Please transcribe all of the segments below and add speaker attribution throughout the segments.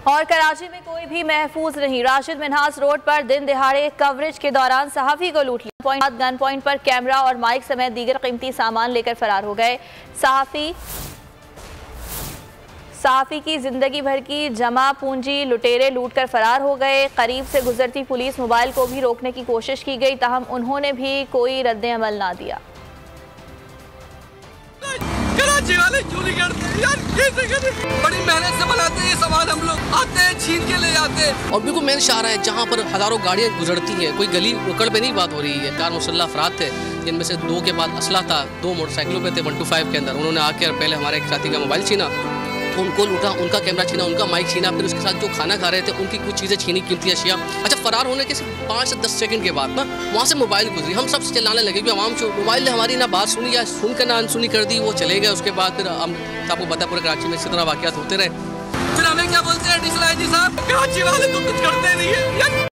Speaker 1: और कराची में कोई भी महफूज नहीं। राशिद मिन्हास रोड पर दिन दिहाड़े कवरेज के दौरान सहाफ़ी को लूट लिया। गन पॉइंट पर कैमरा और माइक समेत दीगर कीमती सामान लेकर फरार हो गए। सहाफ़ी की जिंदगी भर की जमा पूंजी लुटेरे लूट कर फरार हो गए। करीब से गुजरती पुलिस मोबाइल को भी रोकने की कोशिश की गई, ताहम उन्होंने भी कोई रद्द अमल ना दिया।
Speaker 2: कराची वाले चोरी करते हैं यार, कैसे करें? बड़ी मेहनत से बनाते हैं ये सामान, हम लोग आते हैं छीन के ले जाते हैं।
Speaker 3: और बिल्कुल मेन शाहरा है जहाँ पर हजारों गाड़ियाँ गुजरती हैं, कोई गली नुक्कड़ पे नहीं बात हो रही है। 4 मुसल्लह अफराद थे, जिनमें से 2 के बाद असला था, 2 मोटरसाइकिलों पे थे 125 के अंदर। उन्होंने आकर पहले हमारे एक साथी का मोबाइल छीना, उनको लूटा, उनका कैमरा छीना, उनका माइक छीना, फिर उसके साथ जो खाना खा रहे थे उनकी कुछ चीज़ें छीनी, कीमती अशिया। अच्छा, फरार होने के सिर्फ 5 से 10 सेकंड के बाद ना वहाँ से मोबाइल गुजरी, हम सब चिल्लाने लगे कि आवाम जो मोबाइल ने हमारी ना बात सुनी या सुनकर ना अनसुनी कर दी, वो चले गए। उसके बाद फिर हम आपको पता पूरे कराची में इसी तरह वाक़यात होते रहे।
Speaker 2: फिर हमें क्या बोलते हैं डीएसएल साहब, कराची वाले तो कुछ करते नहीं है।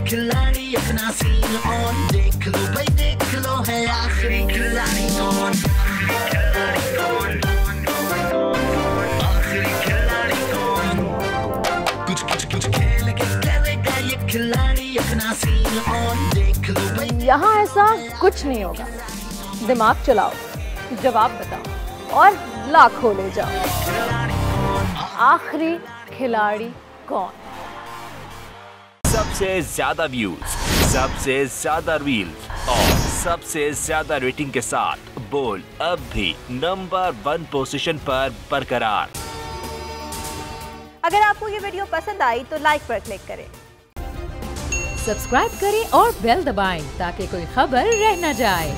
Speaker 4: खिलाड़ी अपना सीन ऑन, देख लो भाई देख लो, है आखिरी खिलाड़ी कौन, आखिरी खिलाड़ी कौन, कुछ खेल के करेगा ये खिलाड़ी अपना सीन ऑन, देख लो भाई।
Speaker 5: यहाँ ऐसा कुछ नहीं होगा, दिमाग चलाओ, जवाब बताओ और लाखों ले जाओ। आखिरी खिलाड़ी कौन?
Speaker 6: सबसे ज्यादा व्यूज, सबसे ज्यादा रील्स और सबसे ज्यादा रेटिंग के साथ बोल अब भी नंबर 1 पोजीशन पर बरकरार।
Speaker 1: अगर आपको ये वीडियो पसंद आई तो लाइक पर क्लिक करें,
Speaker 5: सब्सक्राइब करें और बेल दबाएं ताकि कोई खबर रह न जाए।